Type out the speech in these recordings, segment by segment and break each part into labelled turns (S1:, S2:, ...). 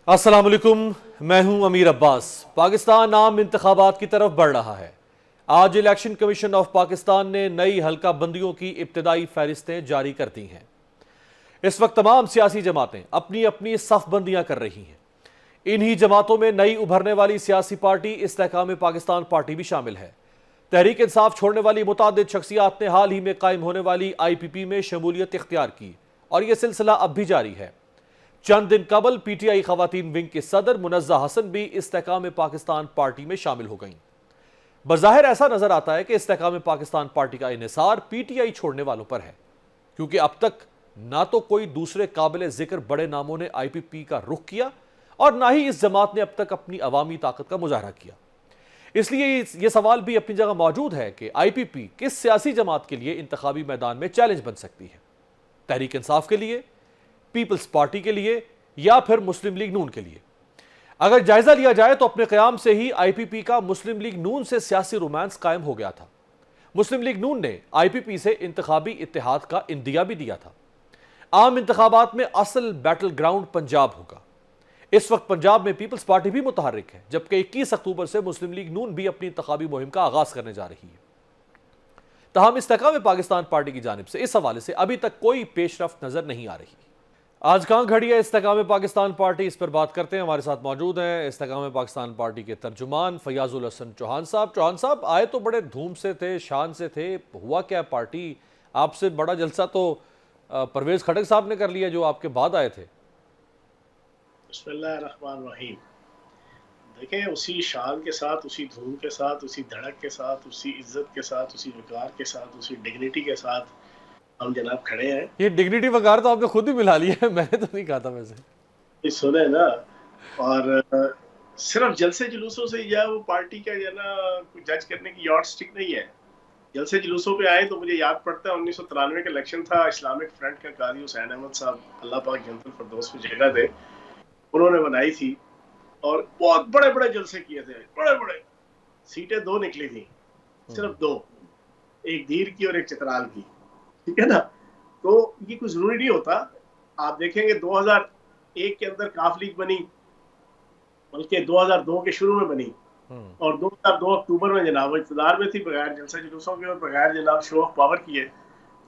S1: अस्सलाम वालेकुम, मैं हूं अमीर अब्बास। पाकिस्तान आम इंतखाबात की तरफ बढ़ रहा है। आज इलेक्शन कमीशन ऑफ पाकिस्तान ने नई हल्का बंदियों की इब्तदाई फहरिस्तें जारी कर दी हैं। इस वक्त तमाम सियासी जमातें अपनी अपनी सफ बंदियां कर रही हैं। इन्हीं जमातों में नई उभरने वाली सियासी पार्टी इस्तेहकाम पाकिस्तान पार्टी भी शामिल है। तहरीक इंसाफ छोड़ने वाली मुतादिद शख्सियात ने हाल ही में कायम होने वाली IPP में शमूलियत इख्तियार की और यह सिलसिला अब भी जारी है। चंद दिन कबल PTI खवातीन विंग के सदर मुनज़्ज़ा हसन भी इस्तेहकाम पाकिस्तान पार्टी में शामिल हो गईं। बज़ाहिर ऐसा नजर आता है कि इस्तेहकाम पाकिस्तान पार्टी का इन्हिसार PTI छोड़ने वालों पर है, क्योंकि अब तक ना तो कोई दूसरे काबिल जिक्र बड़े नामों ने IPP का रुख किया और ना ही इस जमात ने अब तक अपनी अवामी ताकत का मुजाहरा किया। इसलिए यह सवाल भी अपनी जगह मौजूद है कि IPP किस सियासी जमात के लिए इंतखाबी मैदान में चैलेंज बन सकती है। तहरीक इंसाफ के लिए, पीपल्स पार्टी के लिए या फिर मुस्लिम लीग नून के लिए। अगर जायजा लिया जाए तो अपने क़याम से ही IPP का मुस्लिम लीग नून से सियासी रोमांस कायम हो गया था। मुस्लिम लीग नून ने IPP से इंतखाबी इत्तेहाद का इंदिया भी दिया था। आम इंतखाबात में असल बैटल ग्राउंड पंजाब होगा। इस वक्त पंजाब में पीपल्स पार्टी भी मुतहर्रिक है, जबकि 21 अक्टूबर से मुस्लिम लीग नून भी अपनी इंतखाबी मुहिम का आगाज करने जा रही है। तहम इस्तेहकाम पाकिस्तान पार्टी की जानिब से इस हवाले से अभी तक कोई पेशरफ्त नजर नहीं आ रही। आज कहाँ खड़ी है इस्तेहकाम पाकिस्तान पार्टी, इस पर बात करते हैं। हमारे साथ मौजूद हैं इस्तेहकाम पाकिस्तान पार्टी के तर्जुमान फयाजुल हसन चौहान साहब। चौहान साहब, आए तो बड़े धूम से थे, शान से थे, हुआ क्या? पार्टी आपसे बड़ा जलसा तो परवेज खटक साहब ने कर लिया जो आपके बाद आए थे।
S2: बिस्मिल्लाहिर्रहमानिर्रहीम। देखें, उसी शान के साथ, उसी धूम के साथ, उसी धड़क के साथ, उसी इज्जत के साथ, उसी वकार के साथ, उसी डिग्निटी के साथ हम जनाब खड़े हैं।
S1: ये डिग्निटी वकार तो आपने खुद ही मिला लिया है, मैंने तो नहीं कहा था वैसे।
S2: सुने ना, और सिर्फ जलसे जुलूसों से या वो पार्टी का जो ना कुछ जज करने की यॉर्ड स्टिक नहीं है। जलसे जुलूसों पे आए तो मुझे याद पड़ता है 1993 का इलेक्शन था, इस्लामिक फ्रंट का काजी हुसैन अहमद साहब, अल्लाह पाक जन्नतुल फिरदौस में जगह दे, उन्होंने बनाई थी और बहुत बड़े बड़े जलसे किए थे। बड़े बड़े सीटें 2 निकली थी, सिर्फ 2, एक धीर की और एक चित्राल की, ठीक है ना। तो ये कुछ जरूरी नहीं होता। आप देखेंगे 2001 के अंदर काफ लीग बनी, बल्कि 2002 के शुरू में बनी और 2002 अक्टूबर में जनाब इक़्तिदार में थी, बगैर जलसे जुलूसों के और बगैर जनाब शो ऑफ पावर किए।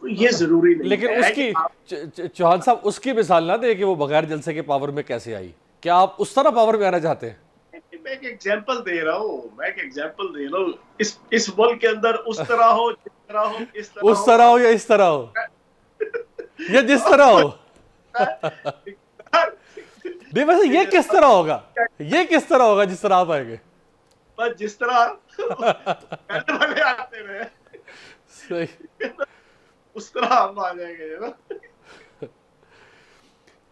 S2: तो ये जरूरी नहीं
S1: लेकिन
S2: है।
S1: उसकी चौहान साहब उसकी मिसाल ना दे कि वो बगैर जलसे के पावर में कैसे आई। क्या आप उस तरह पावर में आना चाहते हैं?
S2: मैं एक एग्जांपल दे रहा हूँ, इस मुल्क के अंदर उस तरह हो, जिस तरह हो, इस तरह
S1: उस तरह हो या इस तरह हो या जिस तरह हो। नहीं, वैसे ये किस तरह होगा? ये किस तरह होगा जिस तरह आप आएंगे?
S2: बस जिस तरह पहले वाले आते रहे,
S1: सही।
S2: उस तरह हम आ जाएंगे ना।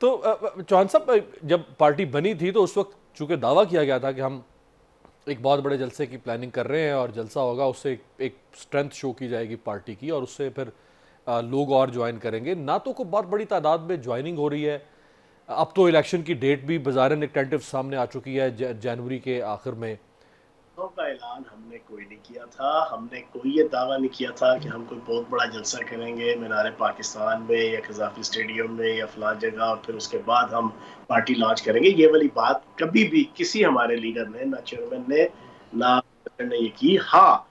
S1: तो चौहान साहब, जब पार्टी बनी थी तो उस वक्त चूंकि दावा किया गया था कि हम एक बहुत बड़े जलसे की प्लानिंग कर रहे हैं और जलसा होगा, उससे एक स्ट्रेंथ शो की जाएगी पार्टी की और उससे फिर लोग और ज्वाइन करेंगे। ना तो कोई बहुत बड़ी तादाद में ज्वाइनिंग हो रही है। अब तो इलेक्शन की डेट भी बज़ाहिर टेंटेटिव सामने आ चुकी है, जनवरी के आखिर में।
S2: का ऐलान हमने कोई नहीं किया था। हमने कोई ये दावा नहीं किया था कि हम कोई बहुत बड़ा जलसा करेंगे मीनार पाकिस्तान में या कज़ाफ़ी स्टेडियम में या फलां जगह और फिर उसके बाद हम पार्टी लॉन्च करेंगे। ये वाली बात कभी भी किसी हमारे लीडर ने, ना चेयरमैन ने, ना ने ये की। हाँ,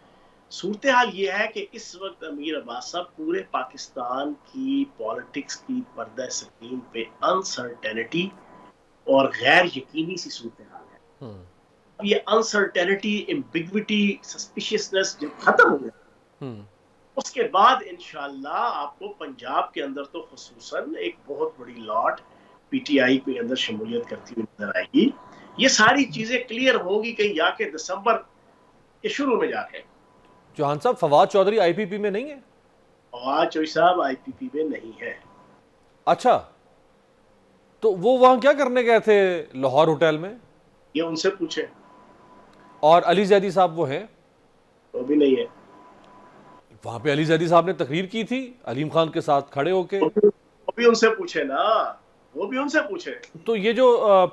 S2: सूरत हाल ये है कि इस वक्त अमीर अब्बास साहब पूरे पाकिस्तान की पॉलिटिक्स की पर्दा स्क्रीन पे अनसर्टेनिटी और गैर यकीनी सी सूरत हाल है। ये अनसर्टेनिटी, एम्बिग्विटी, सस्पिशियसनेस जब खत्म हो गया, उसके बाद इंशाल्लाह आपको पंजाब के अंदर तो खुसूसन एक बहुत बड़ी लॉट PTI के अंदर शमूलियत करती हुई नजर आएगी। ये सारी चीजें क्लियर होगी कहीं जाके दिसंबर के शुरू में जाके।
S1: चौहान साहब, फवाद चौधरी IPP में नहीं है?
S2: फवाद चौधरी साहब IPP में नहीं है।
S1: अच्छा, तो वो वहां क्या करने गए थे लाहौर होटल में?
S2: ये उनसे पूछे।
S1: और अली जैदी साहब वो हैं?
S2: वो भी नहीं है।
S1: वहां पे अली जैदी साहब ने तकरीर की थी अलीम खान के साथ खड़े होके।
S2: वो भी उनसे पूछे ना, वो भी उनसे पूछे।
S1: तो ये जो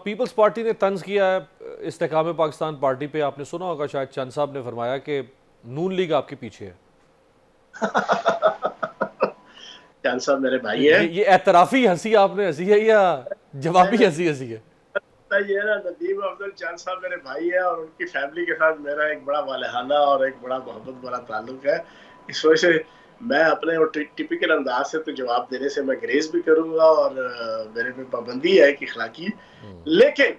S1: पीपल्स पार्टी ने तंज किया है इस्तेहकाम पाकिस्तान पार्टी पे, आपने सुना होगा शायद, चंद साहब ने फरमाया कि नून लीग आपके पीछे है।
S2: चंद साहब मेरे भाई है।
S1: ये एतराफी हंसी आपने हंसी है या जवाबी हंसी हंसी है?
S2: होता ही है ना, नदीम अफजल चांद साहब मेरे भाई है और उनकी फैमिली के साथ मेरा एक बड़ा वालहाना और एक बड़ा मोहब्बत वाला ताल्लुक है। इस वजह से मैं अपने वो टिपिकल अंदाज से तो जवाब देने से मैं ग्रेज भी करूंगा और मेरे पे पाबंदी है कि इखलाकी। लेकिन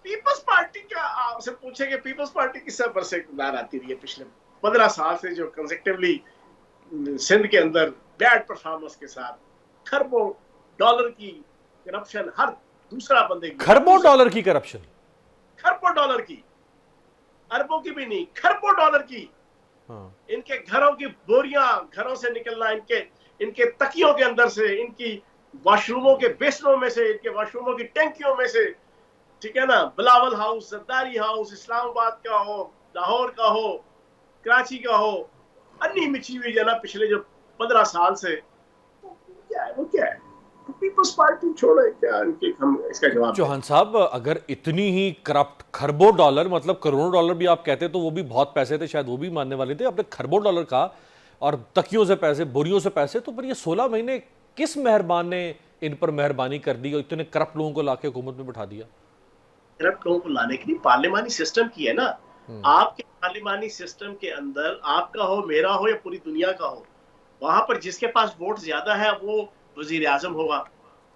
S2: पीपल्स पार्टी का आपसे पूछेंगे, पीपल्स पार्टी किस सब से इक़्तिदार आती रही है पिछले 15 साल से, जो कंसेक्टिवली सिंध के अंदर बैड परफॉर्मेंस के साथ खरबों डॉलर की करप्शन, हर दूसरा बंदे की
S1: खरबों डॉलर की करप्शन,
S2: खरबों डॉलर की, अरबों की भी नहीं, खरबों डॉलर की। इनके घरों की बोरियां घरों से निकलना, इनके तकियों के अंदर से, इनकी वॉशरूमों के बेसनों में से, इनके वॉशरूमों की टैंकियों में से, ठीक है ना, बिलावल हाउस, जरदारी हाउस, इस्लामाबाद का हो, लाहौर का हो, कराची का हो, अन्नी मिची हुई जना पिछले जो 15 साल से, वो क्या है पीपल्स पार्टी छोड़े क्या, हम इसका जवाब।
S1: चौहान साहब, अगर इतनी ही करप्ट, खरबों डॉलर मतलब करोड़ों डॉलर भी आप कहते तो वो भी बहुत पैसे थे, शायद वो भी मानने वाले थे। आपने खरबों डॉलर का और तकियों से पैसे, बोरियों से पैसे, तो पर ये 16 महीने किस मेहरबान ने इन पर मेहरबानी कर दी और इतने करप्ट लोगों को लाके हुकूमत में बिठा दिया?
S2: करप्ट लोगों को लाने के लिए पार्लिमानी सिस्टम की है ना। आपके पार्लिमानी सिस्टम के अंदर आपका हो, मेरा हो या पूरी दुनिया का हो, वहां पर जिसके पास वोट ज्यादा है वो वजीर आजम होगा,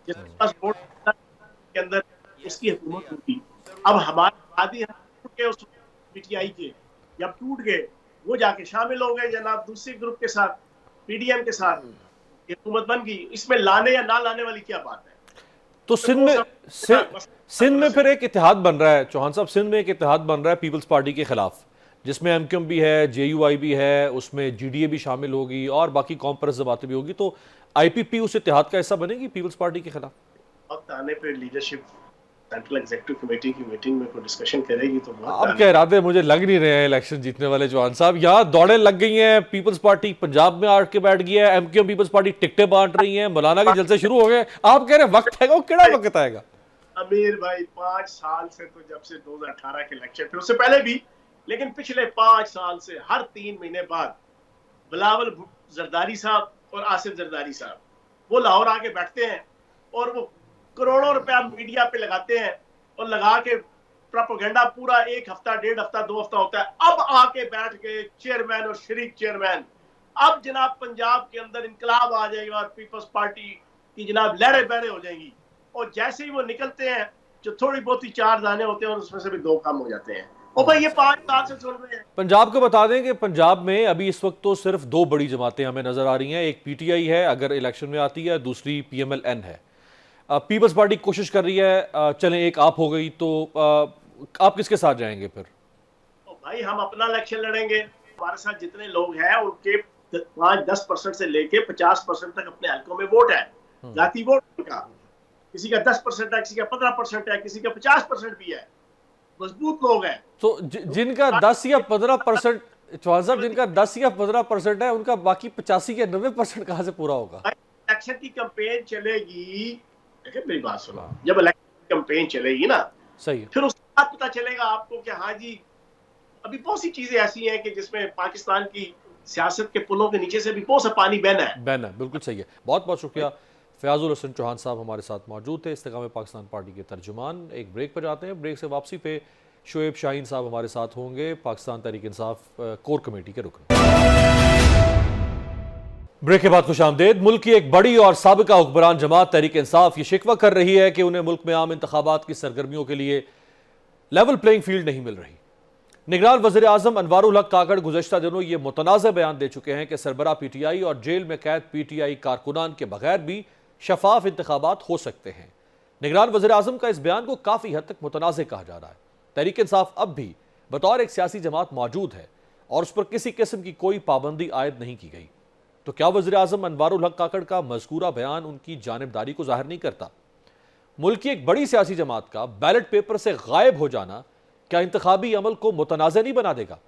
S2: जिसके पास वोट के अंदर उसकी हुकूमत होगी। अब हमारे वादी टूट गए उस पीटीआई के, जब टूट गए वो जाके शामिल हो गए जनाब दूसरे ग्रुप के साथ, पीडीएम के साथ, हुकूमत बन गई। इसमें लाने या ना लाने वाली क्या बात है?
S1: तो सिंध में फिर एक इत्तेहाद बन रहा है चौहान साहब, सिंध में एक इत्तेहाद बन रहा है पीपल्स पार्टी के खिलाफ, जिसमें एमक्यूएम भी है, जेयूआई भी है, उसमें जीडीए भी शामिल होगी और बाकी कौम परस्त जमातें भी होगी। तो आईपीपी उस इत्तेहाद का हिस्सा बनेगी पीपल्स पार्टी के खिलाफ?
S2: वक्त आने पे लीडरशिप सेंट्रल एग्जीक्यूटिव कमेटी की मीटिंग में कोई डिस्कशन करेगी तो
S1: आपके इरादे मुझे लग नहीं रहे हैं इलेक्शन जीतने वाले चौहान साहब। यहाँ दौड़े लग गई हैं, पीपल्स पार्टी पंजाब में आके बैठ गई है, एमक्यूएम पीपल्स पार्टी टिकटें बांट रही हैं, मौलाना के जलसे शुरू हो गए। आप कह रहे वक्त है, वो केड़ा वक्त आएगा?
S2: अमीर भाई 5 साल से, तो जब से 2018 के इलेक्शन, फिर उससे पहले भी, लेकिन पिछले 5 साल से हर 3 महीने बाद बिलावल जरदारी साहब और आसिफ जरदारी साहब वो लाहौर आके बैठते हैं और वो करोड़ों रुपया मीडिया पे लगाते हैं और लगा के प्रोपेगेंडा पूरा 1 हफ्ता, 1.5 हफ्ता, 2 हफ्ता होता है। अब आके बैठ गए चेयरमैन और शरीक चेयरमैन, अब जनाब पंजाब के अंदर इनकलाब आ जाएगा और पीपल्स पार्टी की जनाब लहरें बहरें हो जाएंगी। और जैसे ही वो निकलते हैं, जो थोड़ी बहुत ही 4 दाने होते हैं और उसमें से भी 2 कम हो जाते हैं। और भाई ये 5 साल से सुन रहे हैं।
S1: पंजाब को बता दें कि पंजाब में अभी इस वक्त तो सिर्फ 2 बड़ी जमातें हमें नजर आ रही हैं। एक पीटीआई है अगर इलेक्शन में आती है, दूसरी पीएमएल-एन है। पीपल्स पार्टी कोशिश कर रही है चलें एक आप हो गई, तो आप किसके साथ जाएंगे फिर?
S2: तो भाई हम अपना इलेक्शन लड़ेंगे। हमारे साथ जितने लोग हैं उनके 5-10% से लेके 50% तक अपने हल्कों में वोट है, जाती वोट का। किसी का 10% है, किसी का 15% है, किसी का 50% भी है। मजबूत लोग हैं।
S1: तो जिनका 10 या 15%, चौहान साहब, जिनका 10 या 15% है, उनका बाकी 85 या 90% कहां से पूरा होगा?
S2: इलेक्शन की कैंपेन चलेगी, देखिए मेरी बात सुनो, जब इलेक्शन कैंपेन चलेगी ना,
S1: सही है,
S2: फिर उसके बाद पता चलेगा आपको कि हाँ जी, अभी बहुत सी चीजें ऐसी हैं कि जिसमें पाकिस्तान की सियासत के पुलों के नीचे से भी बहुत सा पानी बहना है।
S1: बिल्कुल सही है। बहुत बहुत शुक्रिया। फयाजुल हसन चौहान साहब हमारे साथ मौजूद थे, इस्तेकाम पाकिस्तान पार्टी के तर्जुमान। एक ब्रेक पर जाते हैं, ब्रेक से वापसी पे शोएब शाहीन साहब हमारे साथ होंगे, पाकिस्तान तहरीक इंसाफ कोर कमेटी के रुकन। ब्रेक के बाद खुशामदेद। मुल्क की एक बड़ी और साबिका हुक्मरान जमात तहरीक इंसाफ ये शिकवा कर रही है कि उन्हें मुल्क में आम इंतखाबात की सरगर्मियों के लिए लेवल प्लेइंग फील्ड नहीं मिल रही। निगरान वज़ीर आज़म अनवारुल हक काकड़ गुज़श्ता दिनों ये मुतनाज़ बयान दे चुके हैं कि सरबरा पीटीआई और जेल में कैद पीटीआई कारकुनान के बगैर भी शफाफ इंतखाबात हो सकते हैं। निगरान वज़ीर आज़म का इस बयान को काफ़ी हद तक मुतनाज़ कहा जा रहा है। तहरीक इंसाफ अब भी बतौर एक सियासी जमात मौजूद है और उस पर किसी किस्म की कोई पाबंदी आयद नहीं की गई। तो क्या वज़ीर आज़म अनवारुल हक काकड़ का मज़कूरा बयान उनकी जानिबदारी को ज़ाहिर नहीं करता? मुल्क की एक बड़ी सियासी जमात का बैलेट पेपर से गायब हो जाना क्या इंतखाबी अमल को मुतनाज़ नहीं बना देगा?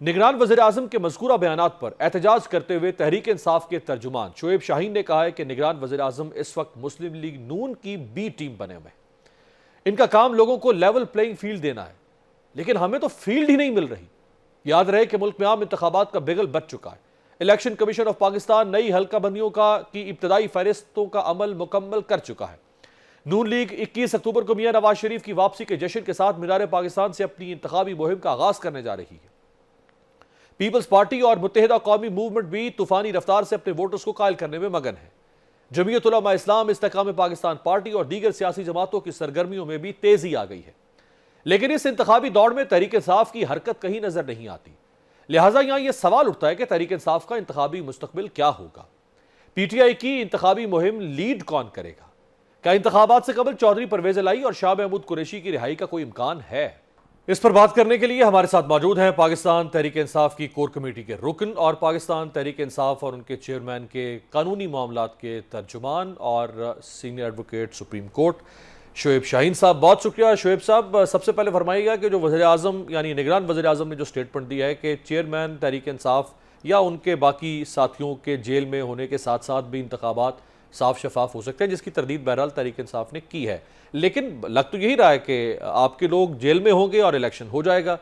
S1: निगरान वज़ीर आज़म के मज़कूरा बयानात पर एहतजाज करते हुए तहरीक इंसाफ के तर्जुमान शोएब शाहीन ने कहा है कि निगरान वज़ीर आज़म इस वक्त मुस्लिम लीग नून की बी टीम बने हुए हैं। इनका काम लोगों को लेवल प्लेइंग फील्ड देना है, लेकिन हमें तो फील्ड ही नहीं मिल रही। याद रहे कि मुल्क में आम इंतखाबात का बिगल बच चुका है। इलेक्शन कमीशन ऑफ पाकिस्तान नई हल्का बंदियों की इब्तदाई फहरिस्तों का अमल मुकम्मल कर चुका है। नून लीग 21 अक्टूबर को मियां नवाज शरीफ की वापसी के जश्न के साथ मीनार पाकिस्तान से अपनी इंतखाबी मुहिम का आगाज करने जा रही है। पीपल्स पार्टी और मुत्तहिदा कौमी मूवमेंट भी तूफानी रफ्तार से अपने वोटर्स को कायल करने में मगन है। जमीयत उलमा इस्लाम, इस्तेकाम पाकिस्तान पार्टी और दीगर सियासी जमातों की सरगर्मियों में भी तेजी आ गई है, लेकिन इस इंतखाबी दौड़ में तहरीक इंसाफ की हरकत कहीं नजर नहीं आती। लिहाजा यहां यह सवाल उठता है कि तहरीक इंसाफ का इंतखाबी मुस्तकबिल क्या होगा। पीटीआई की इंतखाबी मुहिम लीड कौन करेगा? क्या इंतखाबात से कबल चौधरी परवेज लाई और शाह महमूद कुरैशी की रिहाई का कोई इम्कान है? इस पर बात करने के लिए हमारे साथ मौजूद हैं पाकिस्तान तहरीक इंसाफ की कोर कमेटी के रुकन और पाकिस्तान तहरीक इंसाफ और उनके चेयरमैन के कानूनी मामलात के तर्जुमान और senior advocate supreme court Shoaib Shaheen साहब। बहुत शुक्रिया शोएब साहब। सबसे पहले फरमाइएगा कि जो वज़ीर आज़म यानी निगरान वज़ीर आज़म ने जो स्टेटमेंट दिया है कि चेयरमैन तहरीक इंसाफ या उनके बाकी साथियों के जेल में होने के साथ साथ भी इंतखाबात साफ शफाफ हो सकते हैं, जिसकी तरदीद बहरहाल तहरीक इंसाफ ने की है, लेकिन लग तो यही रहा है कि आपके लोग जेल में होंगे और इलेक्शन हो जाएगा।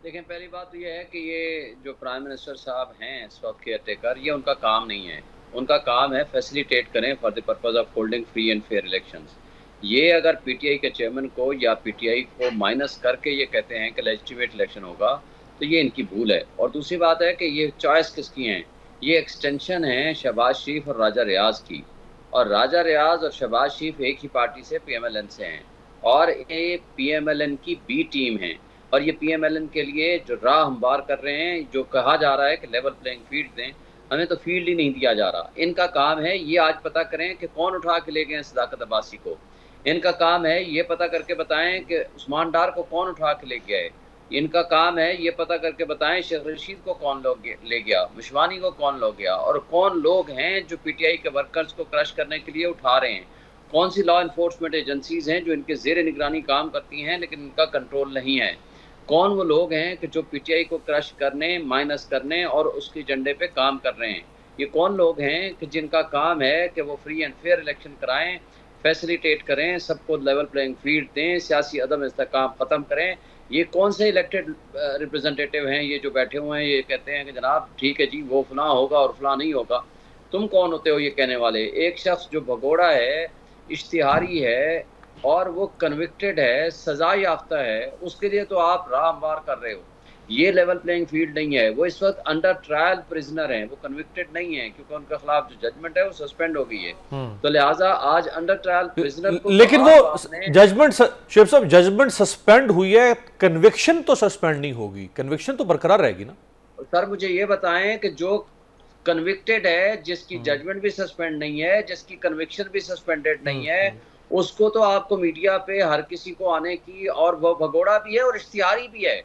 S3: देखें, पहली बात तो ये है कि ये जो प्राइम मिनिस्टर साहब हैं इस वक्त केयर टेकर, ये उनका काम नहीं है। उनका काम है फैसिलिटेट करें for the purpose of holding free and fair elections. ये अगर पीटीआई के चेयरमैन को या पीटीआई को माइनस करके ये कहते हैं कि लेजिटिमेट इलेक्शन होगा, तो ये इनकी भूल है। और दूसरी बात है कि ये चॉइस किसकी हैं? ये एक्सटेंशन है शहबाज शरीफ और राजा रियाज की, और राजा रियाज और शहबाज शरीफ एक ही पार्टी से पीएमएलएन से हैं, और ये पीएमएलएन की बी टीम है। और ये पीएमएलएन के लिए जो राह हमवार कर रहे हैं, जो कहा जा रहा है कि लेवल प्लेइंग फील्ड दें, हमें तो फील्ड ही नहीं दिया जा रहा। इनका काम है ये आज पता करें कि कौन उठा के ले गए सदाकत अब्बासी को। इनका काम है ये पता करके बताएं कि उस्मान डार को कौन उठा के ले गया है। इनका काम है ये पता करके बताएं शेख रशीद को कौन ले गया, मुशवानी को कौन ले गया, और कौन लोग हैं जो पीटीआई के वर्कर्स को क्रश करने के लिए उठा रहे हैं। कौन सी लॉ इन्फोर्समेंट एजेंसीज हैं जो इनके ज़ेर निगरानी काम करती हैं लेकिन इनका कंट्रोल नहीं है। कौन वो लोग हैं कि जो पीटीआई को क्रश करने, माइनस करने और उसके एजेंडे पे काम कर रहे हैं। ये कौन लोग हैं कि जिनका काम है कि वो फ्री एंड फेयर इलेक्शन कराएं, फैसिलिटेट करें, सबको लेवल प्लेइंग फील्ड दें, सियासी अदम इस्तेकाम ख़त्म करें। ये कौन से इलेक्टेड रिप्रेजेंटेटिव हैं ये जो बैठे हुए हैं, ये कहते हैं कि जनाब ठीक है जी वो फलां होगा और फलां नहीं होगा। तुम कौन होते हो ये कहने वाले? एक शख्स जो भगोड़ा है, इश्तिहारी है और वो कन्विक्टेड है, सजा याफ्ता है, उसके लिए तो आप राह हमवार कर रहे हो। ये लेवल प्लेइंग फील्ड नहीं है। वो इस वक्त अंडर ट्रायल प्रिजनर हैं, वो कन्विक्टेड नहीं है क्योंकि उनके खिलाफ जो जजमेंट है वो सस्पेंड हो गई है। तो लिहाजा आज अंडर ट्रायल प्रिजनर को,
S1: लेकिन वो जजमेंट शेख साहब जजमेंट सस्पेंड हुई है, कन्विक्शन तो सस्पेंड नहीं होगी, कन्विक्शन तो बरकरार रहेगी ना।
S3: सर मुझे ये बताएं कि जो कन्विक्टेड है, जिसकी जजमेंट भी सस्पेंड नहीं है, जिसकी कन्विक्शन भी सस्पेंडेड नहीं है, उसको तो आपको मीडिया पे हर किसी को आने की, और वो भगोड़ा भी है और इश्तिहारी भी है,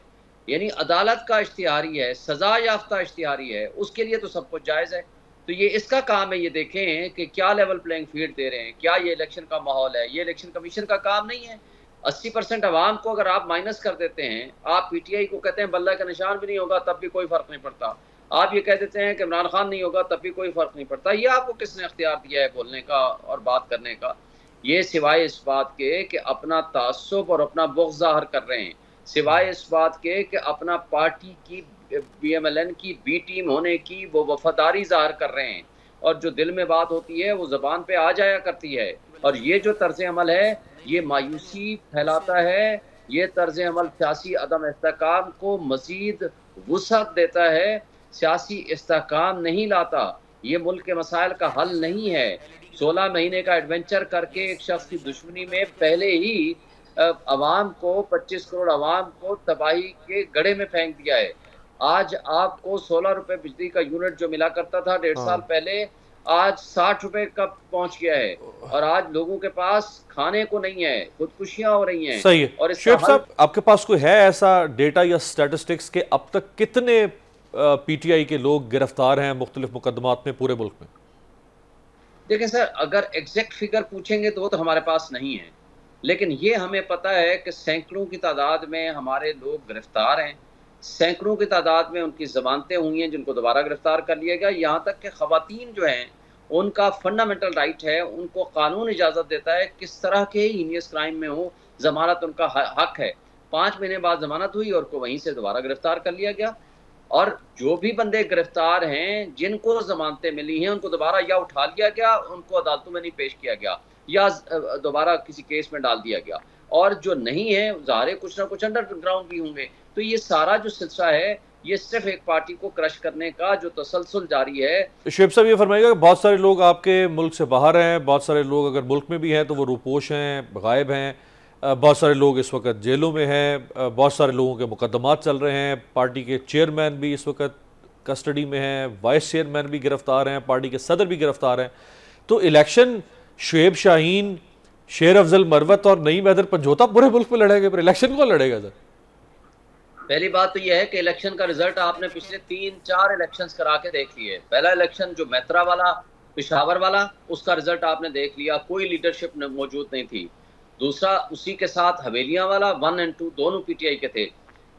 S3: यानी अदालत का इश्तिहारी है, सजा याफ्ता इश्तिहारी है, उसके लिए तो सब कुछ जायज़ है। तो ये इसका काम है ये देखें कि क्या लेवल प्लेइंग फील्ड दे रहे हैं, क्या ये इलेक्शन का माहौल है। ये इलेक्शन कमीशन का काम नहीं है। 80% अवाम को अगर आप माइनस कर देते हैं, आप पीटीआई को कहते हैं बल्ला का निशान भी नहीं होगा तब भी कोई फ़र्क नहीं पड़ता, आप ये कह देते हैं कि इमरान खान नहीं होगा तब भी कोई फ़र्क नहीं पड़ता। ये आपको किसने अख्तियार दिया है बोलने का और बात करने का? ये सिवाय इस बात के कि अपना तासुब और अपना बुग़्ज़ ज़ाहिर कर रहे हैं, सिवाय इस बात के कि अपना पार्टी की पीएमएलएन की बी टीम होने की वो वफादारी ज़ाहिर कर रहे हैं, और जो दिल में बात होती है वो ज़बान पे आ जाया करती है। और ये जो तर्ज़ अमल है ये मायूसी फैलाता है, ये तर्ज़ अमल सियासी अदम इस्तेकाम को मज़ीद वुसअत देता है, सियासी इस्तेकाम नहीं लाता, ये मुल्क के मसाइल का हल नहीं है। 16 महीने का एडवेंचर करके एक शख्स की दुश्मनी में पहले ही अवाम को, 25 करोड़ अवाम को तबाही के गड्ढे में फेंक दिया है। आज आपको 16 रुपए बिजली का यूनिट जो मिला करता था 1.5 साल पहले, आज 60 रुपए का पहुंच गया है, और आज लोगों के पास खाने को नहीं है, खुदकुशियां हो रही हैं।
S1: सही है।
S3: और
S1: शेख साहब आपके पास कोई है ऐसा डेटा या स्टैटिस्टिक्स के अब तक कितने पीटीआई के लोग गिरफ्तार हैं मुख्तलिफ मुकदमात में पूरे मुल्क में?
S3: देखिए सर, अगर एग्जैक्ट फिगर पूछेंगे तो हमारे पास नहीं है, लेकिन ये हमें पता है कि सैकड़ों की तादाद में हमारे लोग गिरफ्तार हैं, सैकड़ों की तादाद में उनकी ज़मानतें हुई हैं जिनको दोबारा गिरफ्तार कर लिया गया। यहाँ तक कि ख़वातीन जो हैं उनका फंडामेंटल राइट है, उनको कानून इजाज़त देता है किस तरह के हीनियस क्राइम में हो, ज़मानत उनका हक है। 5 महीने बाद ज़मानत हुई और को वहीं से दोबारा गिरफ्तार कर लिया गया। और जो भी बंदे गिरफ्तार हैं, जिनको ज़मानतें मिली हैं, उनको दोबारा या उठा लिया गया, उनको अदालतों में नहीं पेश किया गया, या दोबारा किसी केस में डाल दिया गया, और जो नहीं है ज़ाहिर कुछ ना कुछ अंडरग्राउंड भी होंगे। तो ये सारा जो सिलसिला है, ये सिर्फ एक पार्टी को क्रश करने का जो तसलसल जारी है।
S1: शुएब साहब, ये फरमाइएगा कि बहुत सारे लोग आपके मुल्क से बाहर हैं, बहुत सारे लोग अगर मुल्क में भी हैं तो वो रूपोश हैं, गायब हैं, बहुत सारे लोग इस वक्त जेलों में हैं, बहुत सारे लोगों के मुकदमात चल रहे हैं, पार्टी के चेयरमैन भी इस वक्त कस्टडी में हैं, वाइस चेयरमैन भी गिरफ्तार हैं, पार्टी के सदर भी गिरफ्तार हैं। तो इलेक्शन शुएब शाहीन, शेर अफजल मरवत और नईम हैदर पंजोता पूरे मुल्क में लड़ेंगे, पर इलेक्शन कौन लड़ेगा सर?
S3: पहली बात तो यह है कि इलेक्शन का रिजल्ट आपने पिछले 3-4 इलेक्शंस करा के देख लिए। पहला इलेक्शन जो मैत्रा वाला, पिशावर वाला, उसका रिजल्ट आपने देख लिया, कोई लीडरशिप मौजूद नहीं थी। दूसरा उसी के साथ हवेलियां वाला 1 और 2 दोनों पीटीआई के थे।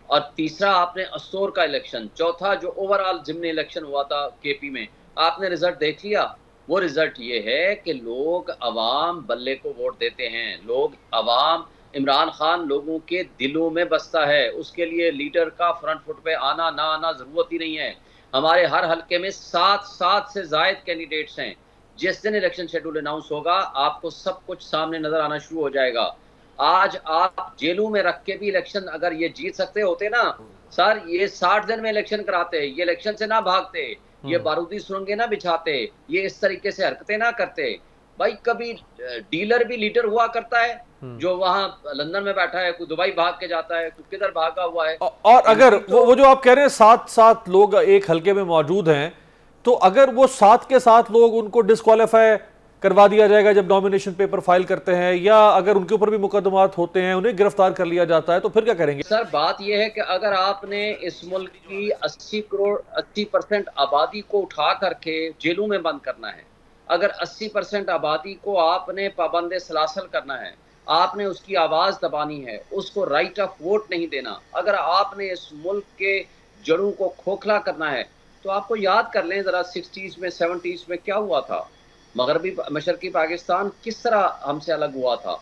S3: और तीसरा आपने अस्तोर का इलेक्शन, चौथा जो ओवरऑल जिमनी इलेक्शन हुआ था केपी में, आपने रिजल्ट देख लिया। वो रिजल्ट ये है कि लोग अवाम बल्ले को वोट देते हैं, लोग अवाम, इमरान खान लोगों के दिलों में बसता है, उसके लिए लीडर का फ्रंट फुट पे आना ना आना जरूरत ही नहीं है। हमारे हर हलके में 7 से जायद कैंडिडेट्स हैं। जिस दिन इलेक्शन शेड्यूल अनाउंस होगा आपको सब कुछ सामने नजर आना शुरू हो जाएगा। आज आप जेलों में रख के भी इलेक्शन अगर ये जीत सकते होते ना सर, ये 60 दिन में इलेक्शन कराते, ये इलेक्शन से ना भागते, ये बारूदी सुरंगें ना बिछाते, ये इस तरीके से हरकतें ना करते। भाई कभी डीलर भी लीडर हुआ करता है, जो वहां लंदन में बैठा है, कोई दुबई भाग के जाता है, कोई किधर भागा हुआ है।
S1: और अगर वो जो आप कह रहे हैं 7 लोग एक हलके में मौजूद हैं, तो अगर वो 7 के 7 लोग उनको डिस्क्वालीफाई करवा दिया जाएगा जब नॉमिनेशन पेपर फाइल करते हैं, या अगर उनके ऊपर भी मुकदमात होते हैं, उन्हें गिरफ्तार कर लिया जाता है, तो फिर क्या करेंगे?
S3: सर बात यह है कि अगर आपने इस मुल्क की 80% आबादी को उठा करके जेलों में बंद करना है, अगर 80% आबादी को आपने पाबंद सलासल करना है, आपने उसकी आवाज़ दबानी है, उसको राइट ऑफ वोट नहीं देना, अगर आपने इस मुल्क के जड़ों को खोखला करना है, तो आपको याद कर लें ज़रा 60s में 70s में क्या हुआ था। मगरबी मशरकी पाकिस्तान किस तरह हमसे अलग हुआ था।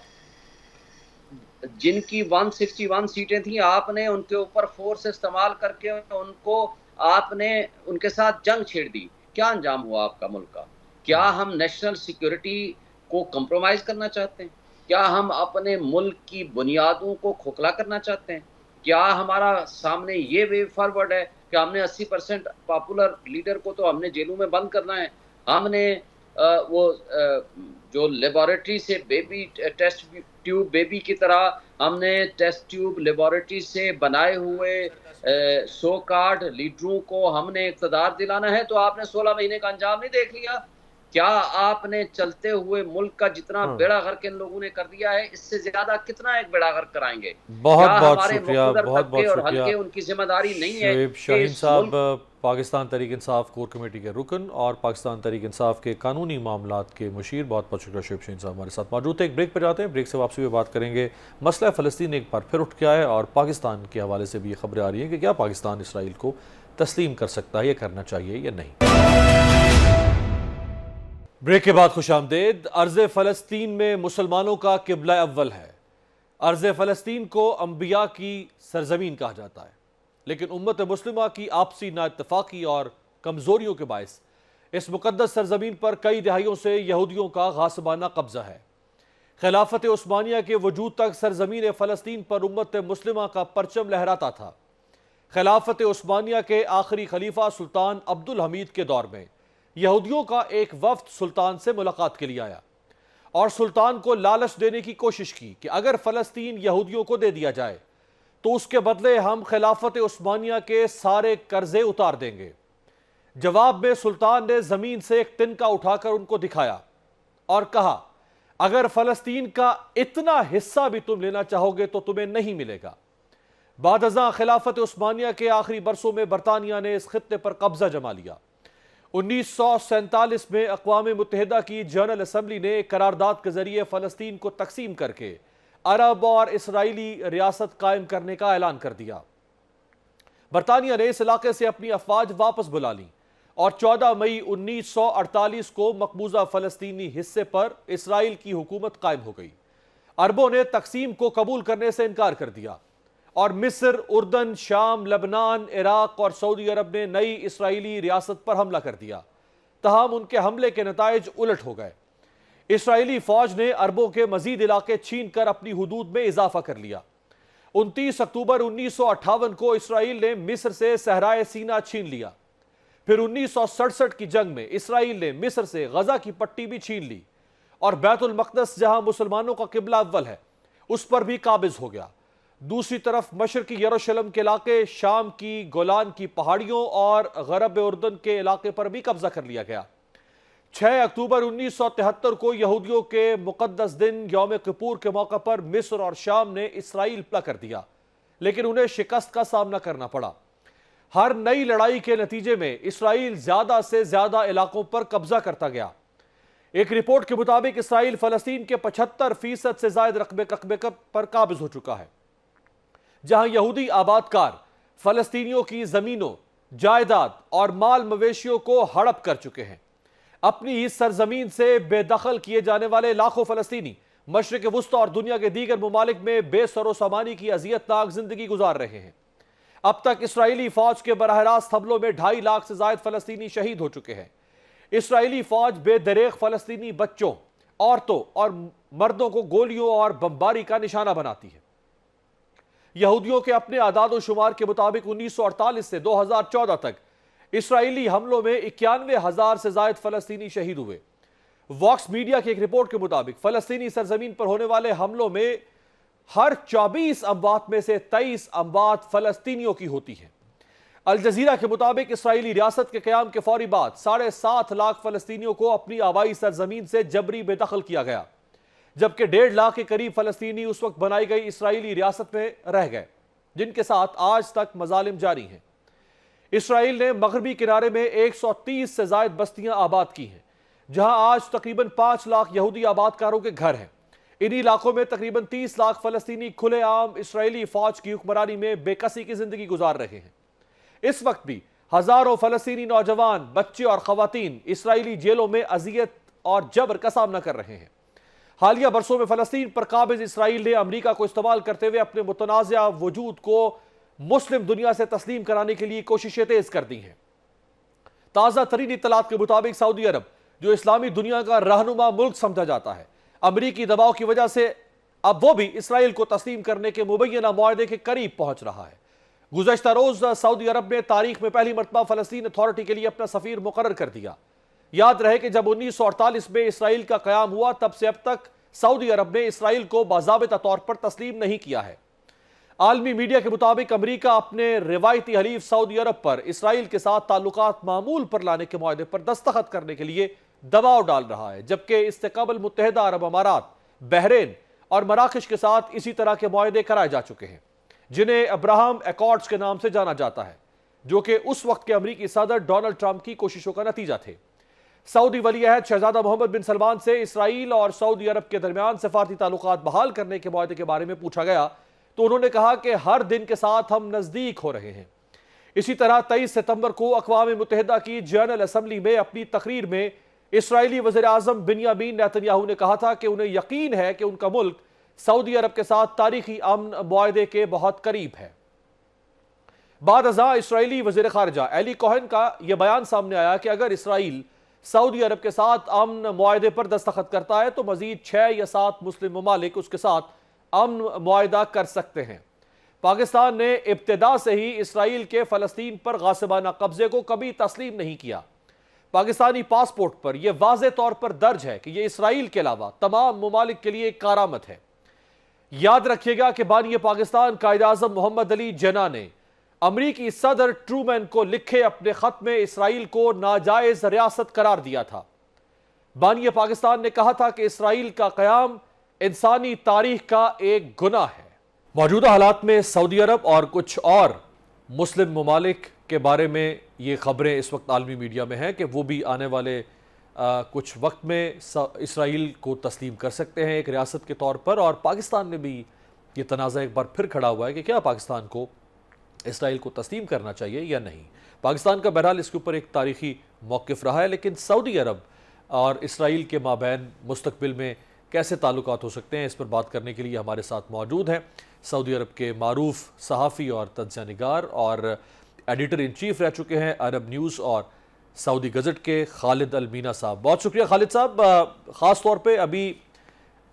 S3: जिनकी 161 सीटें थी, आपने उनके ऊपर फोर्स इस्तेमाल करके उनको आपने उनके साथ जंग छेड़ दी। क्या अंजाम हुआ आपका मुल्क का? क्या हम नेशनल सिक्योरिटी को कंप्रोमाइज करना चाहते हैं? क्या हम अपने मुल्क की बुनियादों को खोखला करना चाहते हैं? क्या हमारा सामने ये वे फॉरवर्ड है कि हमने 80% पॉपुलर लीडर को तो हमने जेलों में बंद करना है, हमने जो लेबोरेटरी से बेबी टेस्ट ट्यूब बेबी की तरह हमने टेस्ट ट्यूब लेबोरेटरी से बनाए हुए सो कार्ड लीडरों को हमने इक़्तिदार दिलाना है, तो आपने 16 महीने का अंजाम नहीं देख लिया? क्या आपने चलते हुए मुल्क का जितना बेड़ा गर्क इन लोगों ने कर दिया है, इससे ज्यादा कितना एक बेड़ा गर्क कराएंगे?
S1: बहुत बहुत शुक्रिया, बहुत बहुत
S3: और
S1: शुक्रिया।
S3: हल्के उनकी जिम्मेदारी नहीं है।
S1: शुएब शाहीन साहब, पाकिस्तान तहरीक इंसाफ कोर कमेटी के रुकन और पाकिस्तान तहरीक इंसाफ के कानूनी मामलात के मुशीर, बहुत बहुत शुक्रिया शुएब शाहीन साहब हमारे साथ मौजूद थे। एक ब्रेक पर जाते हैं, ब्रेक से वापसी में बात करेंगे मसला फ़लस्तीन एक बार फिर उठ के आए, और पाकिस्तान के हवाले से भी ये खबरें आ रही हैं कि क्या पाकिस्तान इसराइल को तस्लीम कर सकता है, या करना चाहिए या नहीं। ब्रेक के बाद खुशामदेद। अर्ज़ फ़लस्तीन में मुसलमानों का किबला अव्वल है। अर्ज़ फ़लस्तीन को अंबिया की सरजमीन कहा जाता है, लेकिन उम्मत मुस्लिमा की आपसी नाइत्तफ़ाक़ी और कमज़ोरियों के बायस इस मुक़द्दस सरजमीन पर कई दहाइयों से यहूदियों का गासिबाना कब्ज़ा है। खिलाफत उस्मानिया के वजूद तक सरजमीन फ़लस्तीन पर उम्मत मुस्लिमा का परचम लहराता था। खिलाफत उस्मानिया के आखिरी खलीफा सुल्तान अब्दुल हमीद के दौर में यहूदियों का एक वफ्द सुल्तान से मुलाकात के लिए आया और सुल्तान को लालच देने की कोशिश की कि अगर फ़लस्तीन यहूदियों को दे दिया जाए तो उसके बदले हम खिलाफत उस्मानिया के सारे कर्जे उतार देंगे। जवाब में सुल्तान ने ज़मीन से एक तिनका उठाकर उनको दिखाया और कहा, अगर फ़लस्तीन का इतना हिस्सा भी तुम लेना चाहोगे तो तुम्हें नहीं मिलेगा। बादअज़ां खिलाफत उस्मानिया के आखिरी बरसों में बरतानिया ने इस खित्ते पर कब्जा जमा लिया। 1947 में अक़वाम मुत्तहिदा की जनरल असम्बली ने करारदाद के जरिए फ़लस्तीन को तकसीम करके अरब और इसराइली रियासत कायम करने का ऐलान कर दिया। बरतानिया ने इस इलाके से अपनी अफवाज वापस बुला ली और 14 मई 1948 को मकबूजा फ़लस्तीनी हिस्से पर इसराइल की हुकूमत कायम हो गई। अरबों ने तकसीम को कबूल करने से इनकार कर दिया और मिस्र, उर्दन, शाम, लबनान, इराक और सऊदी अरब ने नई इसराइली रियासत पर हमला कर दिया। तहम उनके हमले के नताइज उलट हो गए। इसराइली फौज ने अरबों के मजीद इलाके छीन कर अपनी हुदूद में इजाफा कर लिया। 29 अक्टूबर 1958 को इसराइल ने मिस्र से सहराए सीना छीन लिया। फिर 1967 की जंग में इसराइल ने मिस्र से गजा की पट्टी भी छीन ली और बैतुल मक़दस, जहां मुसलमानों का किबला अव्वल है, उस पर भी काबिज हो गया। दूसरी तरफ मशरकी यरूशलेम के इलाके, शाम की गोलान की पहाड़ियों और गरब उर्दन के इलाके पर भी कब्जा कर लिया गया। 6 अक्टूबर 1973 को यहूदियों के मुकद्दस दिन यौम किपुर के मौके पर मिस्र और शाम ने इसराइल पर कर दिया, लेकिन उन्हें शिकस्त का सामना करना पड़ा। हर नई लड़ाई के नतीजे में इसराइल ज्यादा से ज्यादा इलाकों पर कब्जा करता गया। एक रिपोर्ट के मुताबिक इसराइल फलस्तीन के 75% से ज्यादा रकबे पर काबिज हो चुका है, जहां यहूदी आबादकार फलस्तीनियों की जमीनों, जायदाद और माल मवेशियों को हड़प कर चुके हैं। अपनी ही सरजमीन से बेदखल किए जाने वाले लाखों फलस्तीनी मशरिक वुस्ता और दुनिया के दीगर ममालिक में बेसरो सामानी की अजियतनाक जिंदगी गुजार रहे हैं। अब तक इसराइली फौज के बराह रास्त हमलों में 2.5 लाख से ज्यादा फलस्तीनी शहीद हो चुके हैं। इसराइली फौज बेदरेक फलस्तीनी बच्चों, औरतों और मर्दों को गोलियों और बमबारी का निशाना बनाती है। यहूदियों के अपने आदाद शुमार के मुताबिक 1948 से 2014 तक इसराइली हमलों में 91,000 से ज्यादा फलस्तीनी शहीद हुए। वॉक्स मीडिया की एक रिपोर्ट के मुताबिक फलस्तीनी सरजमीन पर होने वाले हमलों में हर 24 अमवात में से 23 अमवात फलस्तीनियों की होती है। अल जजीरा के मुताबिक इसराइली रियासत के क़याम के फौरी बाद 7.5 लाख फलस्तीनियों को अपनी आबाई सरजमीन से जबरी बेदखल किया गया, जबकि 1.5 लाख के करीब फलस्तीनी उस वक्त बनाई गई इसराइली रियासत में रह गए, जिनके साथ आज तक मजालिम जारी हैं। इसराइल ने मगरबी किनारे में 130 से ज्यादा बस्तियां आबाद की हैं, जहां आज तकरीबन 5 लाख यहूदी आबादकारों के घर हैं। इन्हीं इलाकों में तकरीबन 30 लाख फलस्तीनी खुलेआम इसराइली फौज की हुक्मरानी में बेकसी की जिंदगी गुजार रहे हैं। इस वक्त भी हजारों फलस्तीनी नौजवान, बच्चे और खवातीन इसराइली जेलों में अजियत और जबर का सामना कर रहे हैं। हालिया बरसों में फलस्तीन पर काबिज इसराइल ने अमरीका को इस्तेमाल करते हुए अपने मुतनाज़ा वजूद को मुस्लिम दुनिया से तस्लीम कराने के लिए कोशिशें तेज कर दी हैं। ताज़ा तरीन इत्तलात के मुताबिक सऊदी अरब, जो इस्लामी दुनिया का रहनुमा मुल्क समझा जाता है, अमरीकी दबाव की वजह से अब वो भी इसराइल को तस्लीम करने के मुबैना मुआहदे के करीब पहुंच रहा है। गुज़श्ता रोज सऊदी अरब ने तारीख में पहली मरतबा फलस्तीन अथॉरिटी के लिए अपना सफीर मुकर्रर कर दिया। याद रहे कि जब 1948 में इसराइल का क़याम हुआ, तब से अब तक सऊदी अरब ने इसराइल को बाज़ाबिता तौर पर तस्लीम नहीं किया है। आलमी मीडिया के मुताबिक अमरीका अपने रिवायती हलीफ सऊदी अरब पर इसराइल के साथ ताल्लुकात मामूल पर लाने के मुआहदे पर दस्तखत करने के लिए दबाव डाल रहा है, जबकि इससे कबल मुत्तहिदा अरब अमारात, बहरीन और मराकश के साथ इसी तरह के मुआहदे कराए जा चुके हैं, जिन्हें अब्राहम एकॉर्ड्स के नाम से जाना जाता है, जो कि उस वक्त के अमरीकी सदर डोनाल्ड ट्रंप की कोशिशों का नतीजा थे। सऊदी वली अहद शहजादा मोहम्मद बिन सलमान से इसराइल और सऊदी अरब के दरमियान सफारती ताल्लुकात बहाल करने के मुआहदे के बारे में पूछा गया तो उन्होंने कहा कि हर दिन के साथ हम नजदीक हो रहे हैं। इसी तरह 23 सितंबर को अक़वाम मुत्तहिदा की जनरल असम्बली में अपनी तकरीर में इसराइली वज़ीर आज़म बिन्यामीन नेतन्याहू ने कहा था कि उन्हें यकीन है कि उनका मुल्क सऊदी अरब के साथ तारीखी अमन मुआहदे के बहुत करीब है। बाद अज़ा इसराइली वज़ीर ख़ारिजा एली कोहेन का यह बयान सामने आया कि अगर इसराइल सऊदी अरब के साथ अमन मुआहदे पर दस्तखत करता है तो मजीद 6 या 7 मुस्लिम ममालिक उसके साथ अमन मुआहदा कर सकते हैं। पाकिस्तान ने इब्तिदा से ही इसराइल के फलस्तीन पर गासिबाना कब्जे को कभी तस्लीम नहीं किया। पाकिस्तानी पासपोर्ट पर यह वाज़े तौर पर दर्ज है कि यह इसराइल के अलावा तमाम ममालिक के लिए कारामत है। याद रखिएगा कि बानी पाकिस्तान कायद-ए-आज़म मोहम्मद अली जिन्ना ने अमरीकी सदर ट्रूमैन को लिखे अपने खत में इसराइल को नाजायज रियासत करार दिया था। बानी पाकिस्तान ने कहा था कि इसराइल का क़याम इंसानी तारीख का एक गुनाह है। मौजूदा हालात में सऊदी अरब और कुछ और मुस्लिम ममालिक के बारे में ये खबरें इस वक्त आलमी मीडिया में हैं कि वो भी आने वाले कुछ वक्त में इसराइल को तस्लीम कर सकते हैं एक रियासत के तौर पर। और पाकिस्तान में भी ये तनाज़ा एक बार फिर खड़ा हुआ है कि क्या पाकिस्तान को इसराइल को तस्लीम करना चाहिए या नहीं। पाकिस्तान का बहरहाल इसके ऊपर एक तारीखी मौक़िफ़ रहा है, लेकिन सऊदी अरब और इसराइल के माबैन मुस्तक़बिल में कैसे ताल्लुकात हो सकते हैं, इस पर बात करने के लिए हमारे साथ मौजूद हैं सऊदी अरब के मारूफ सहाफ़ी और तज्ज़िया निगार और एडिटर इन चीफ रह चुके हैं अरब न्यूज़ और सऊदी गजट के खालिद अल मीना साहब। बहुत शुक्रिया खालिद साहब। ख़ास तौर पे अभी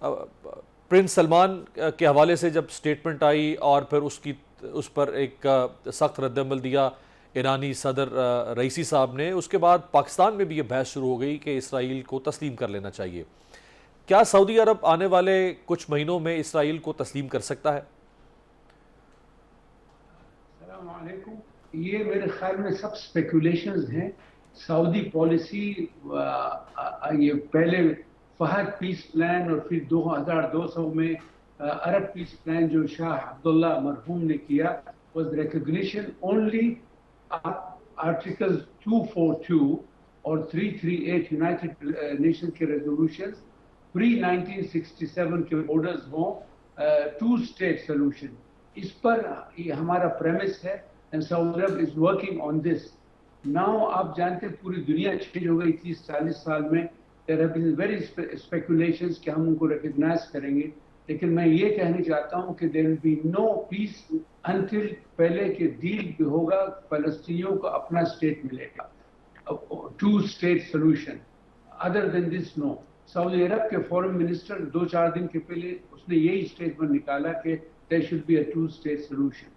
S1: प्रिंस सलमान के हवाले से जब स्टेटमेंट आई और फिर उस पर एक सख्त रद्दअमल दिया ईरानी सदर रईसी साहब ने, उसके बाद पाकिस्तान में भी ये बहस शुरू हो गई कि इसराइल को तस्लीम कर लेना चाहिए। क्या सऊदी अरब आने वाले कुछ महीनों में इसराइल को तस्लीम कर सकता है?
S4: अस्सलाम वालेकुम। ये मेरे ख्याल में सब स्पेकुलेशंस हैं। सऊदी पॉलिसी ये पहले फहद पीस प्लान और फिर 2200 में अरब पीस प्लान जो शाह अब्दुल्ला मरहूम ने किया वाज रिकॉग्निशन ओनली आर्टिकल्स 242 और 338 यूनाइटेड नेशन के रेजोल्यूशंस प्री 1967 के बॉर्डर्स हों, टू स्टेट सोल्यूशन। इस पर ये हमारा प्रेमिस है and Saudi Arab is working on this now. आप जानते हैं पूरी दुनिया चेंज हो गई 30-40 साल में। There have been very speculations कि हम उनको रिकॉग्नाइज करेंगे, लेकिन मैं ये कहना चाहता हूँ कि there will be no peace until पहले के डील भी होगा, फलस्तीनियों को अपना स्टेट मिलेगा, two state solution. Other than this no. Saudi Arab के फॉरेन मिनिस्टर 2-4 दिन के पहले उसने यही स्टेटमेंट निकाला कि there should be a two state solution.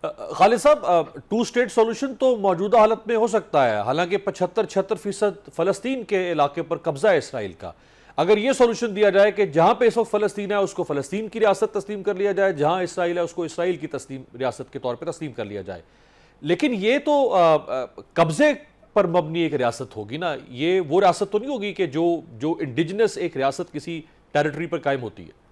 S1: Khalid साहब, टू स्टेट सॉल्यूशन तो मौजूदा हालत में हो सकता है, हालांकि 75-76% फ़लस्तीन के इलाके पर कब्जा है इसराइल का। अगर ये सॉल्यूशन दिया जाए कि जहां पे इस वक्त फ़लस्तीन है उसको फ़लस्तीन की रियासत तस्लीम कर लिया जाए, जहां इसराइल है उसको इसराइल की रियासत के तौर पर तस्लीम कर लिया जाए, लेकिन ये तो कब्जे पर मबनी एक रियासत होगी ना। ये वो रियासत तो नहीं होगी कि जो इंडिजिनस एक रियासत किसी टेरिटरी पर कायम होती है।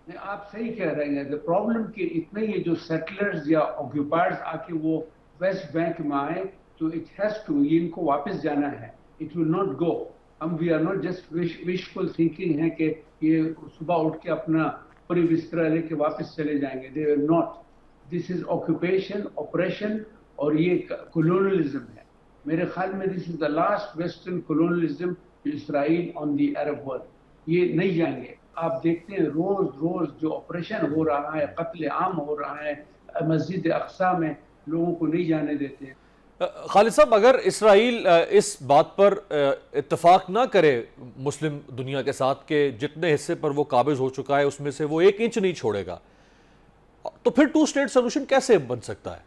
S4: आप सही कह रहे हैं। द प्रॉब्लम कि इतने ये जो सेटलर्स या ऑक्यूपायर्स आके वो वेस्ट बैंक में आए तो इट हैज टू, ये इनको वापस जाना है। It will not go. हम we are not just wishful thinking है कि ये सुबह उठ के अपना पूरी बिस्तरा लेके वापस चले जाएंगे। दे will not. This is occupation, operation और ये कॉलोनियलिज्म है। मेरे ख्याल में this is the last western colonialism Israel on the Arab world. ये नहीं जाएंगे। आप देखते हैं रोज रोज जो ऑपरेशन हो रहा है, कत्ल आम हो रहा है, मस्जिद अक्सा में लोगों को नहीं जाने देते हैं।
S1: खालिद साहब, अगर इसराइल इस बात पर इत्तेफाक ना करे मुस्लिम दुनिया के साथ कि जितने हिस्से पर वो काबिज हो चुका है उसमें से वो 1 इंच नहीं छोड़ेगा, तो फिर टू स्टेट सोल्यूशन कैसे बन सकता है?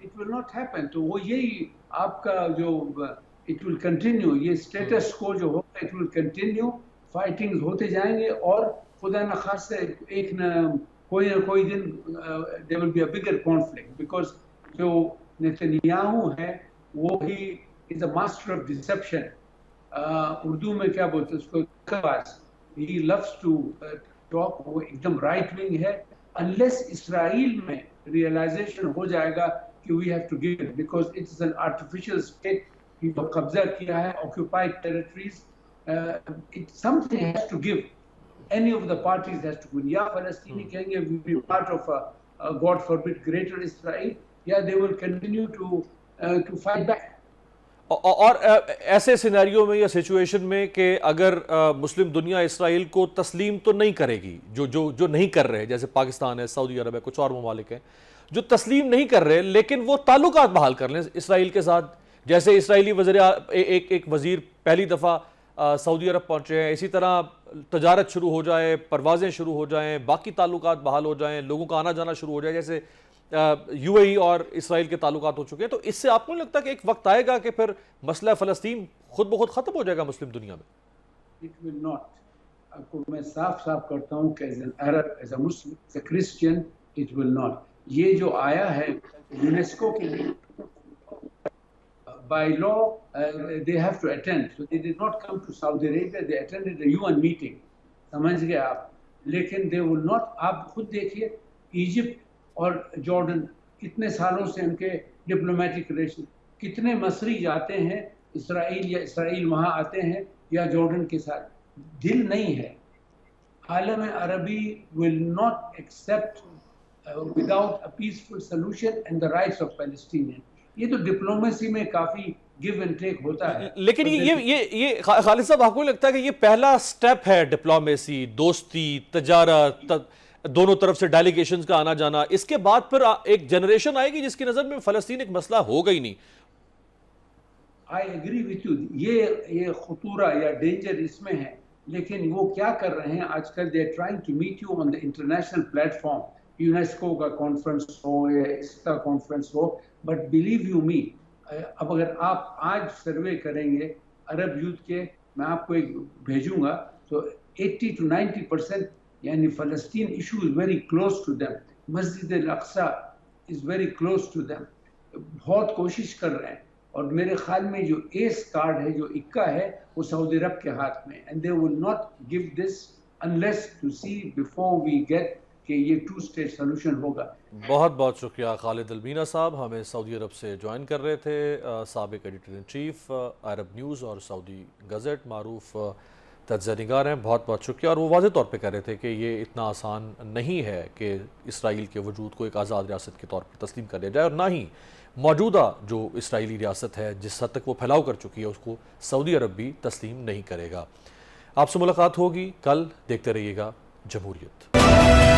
S4: It will not happen. तो वो यही आपका जो इट विल कंटिन्यू, ये स्टेटस को जो होगा इट विल कंटिन्यू। फाइटिंग्स होते जाएंगे और खुदा न खास्ते एक न कोई दिन there will be a bigger conflict, because जो नेतन्याहू है वो ही is a master of deception. Urdu में क्या बोलते हैं उसको, ही लव्स टू टॉक, वो एकदम राइट विंग है। अनलेस इसराइल में रियलाइजेशन हो जाएगा कि we have to give it, because it is an artificial state, कब्जा किया है, occupied territories. Something has to give. Any of the parties has to win. या फलस्तीनी कहेंगे we will be part of a God forbid greater Israel, या they will continue to fight back.
S1: और ऐसे scenario में या सिचुएशन में कि अगर मुस्लिम दुनिया इसराइल को तस्लीम तो नहीं करेगी, जो नहीं कर रहे, जैसे पाकिस्तान है, सऊदी अरब है, कुछ और ममालिक हैं जो तस्लीम नहीं कर रहे, लेकिन वो ताल्लुकात बहाल कर लें इसराइल के साथ। जैसे इसराइली एक वजीर पहली दफ़ा सऊदी अरब पहुंचे हैं, इसी तरह तजारत शुरू हो जाए, परवाज़ें शुरू हो जाएं, बाकी ताल्लुकात बहाल हो जाएं, लोगों का आना जाना शुरू हो जाए, जैसे यूएई और इसराइल के ताल्लुकात हो चुके हैं। तो इससे आपको नहीं लगता कि एक वक्त आएगा कि फिर मसला फ़लस्तीन खुद ब खुद ख़त्म हो जाएगा मुस्लिम दुनिया में?
S4: It will not. आपको मैं साफ साफ करता हूँ कि as an Arab, as a Muslim, as a Christian, it will not. ये जो आया है यूनेस्को के लिए by law, they have to attend. So they did not come to Saudi Arabia, they attended a UN meeting. समझ गए आप? लेकिन they will not। आप खुद देखिए इजिप्ट और जॉर्डन कितने सालों से उनके डिप्लोमेटिक रिलेशन, कितने मसरी जाते हैं इसराइल या इसराइल वहाँ आते हैं या जॉर्डन के साथ, दिल नहीं है। आलम अरबी will not accept without a peaceful solution and the rights of Palestinians। ये तो डिप्लोमेसी में काफी गिव एंड टेक होता है।
S1: लेकिन ये खालिद साहब, आपको लगता है कि ये पहला स्टेप है डिप्लोमेसी, दोस्ती, तजारत, दोनों तरफ से डेलीगेशंस का आना जाना, इसके बाद फिर एक जनरेशन आएगी जिसकी नजर में फ़लस्तीन एक मसला होगा ही नहीं?
S4: आई एग्री विथ यू, ये खतूरा या डेंजर इसमें है, लेकिन वो क्या कर रहे हैं आजकल, they are trying to meet you on the international platform, UNESCO का कॉन्फ्रेंस हो या इसका कॉन्फ्रेंस हो, बट बिलीव यू मी, अब अगर आप आज सर्वे करेंगे अरब यूथ के, मैं आपको एक भेजूंगा, तो 80 to 90% यानी फ़लस्तीन issue is very close to them, मस्जिद Al-Aqsa is very close to them, बहुत कोशिश कर रहे हैं। और मेरे ख्याल में जो एस कार्ड है, जो इक्का है, वो सऊदी अरब के हाथ में, and they will not give this unless to see before we get कि ये 2 स्टेट सोल्यूशन होगा।
S1: बहुत बहुत शुक्रिया खालिद अलमीना साहब, हमें सऊदी अरब से ज्वाइन कर रहे थे, साबिक editor in chief Arab news और सऊदी गज़ट मारूफ तज्ज़िया निगार हैं। बहुत बहुत शुक्रिया। और वो वाज़ेह तौर पे कह रहे थे कि ये इतना आसान नहीं है कि इसराइल के वजूद को एक आज़ाद रियासत के तौर पर तस्लीम कर लिया जाए, और ना ही मौजूदा जो इसराइली रियासत है जिस हद तक वो फैलाव कर चुकी है उसको सऊदी अरब भी तस्लीम नहीं करेगा। आपसे मुलाकात होगी कल, देखते रहिएगा जमहूरियत।